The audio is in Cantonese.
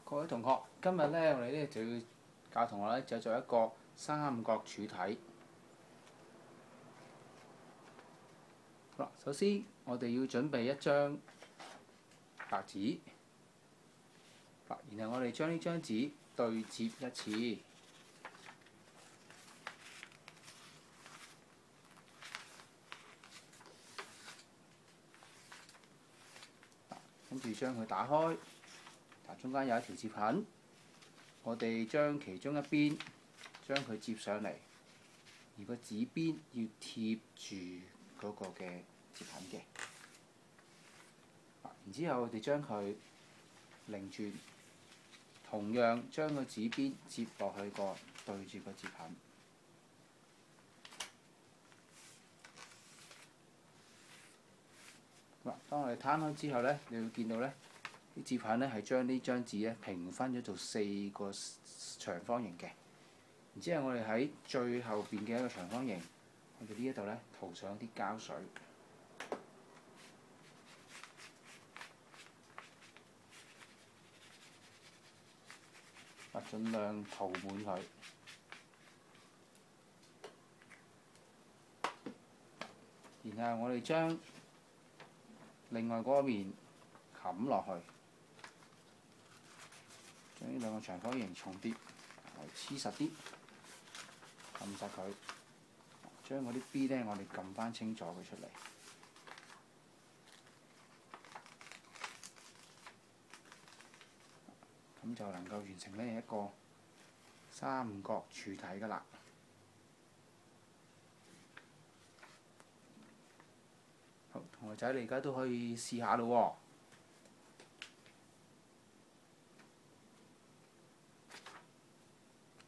各位同學，今日咧我哋咧就要教同學咧製作一個三角柱體。好啦，首先我哋要準備一張白紙，然後我哋將呢張紙對折一次。跟住將佢打開，中間有一條接痕，我哋將其中一邊將佢接上嚟，而個紙邊要貼住嗰個嘅接痕嘅。然之後我哋將佢擰轉，同樣將個紙邊接落去個對住個接痕。當我哋攤開之後咧，你會見到咧啲接痕咧係將呢張紙咧平分咗做4個長方形嘅。然之後我哋喺最後邊嘅一個長方形，我哋呢一度咧塗上一啲膠水，盡量塗滿佢。然後我哋將另外嗰面冚落去，將呢兩個長方形重疊，黐實啲，冚實佢。將嗰啲邊咧，我哋撳翻清楚佢出嚟。咁就能夠完成呢一個三角柱體㗎啦。好，同學仔，你而家都可以試下咯喎。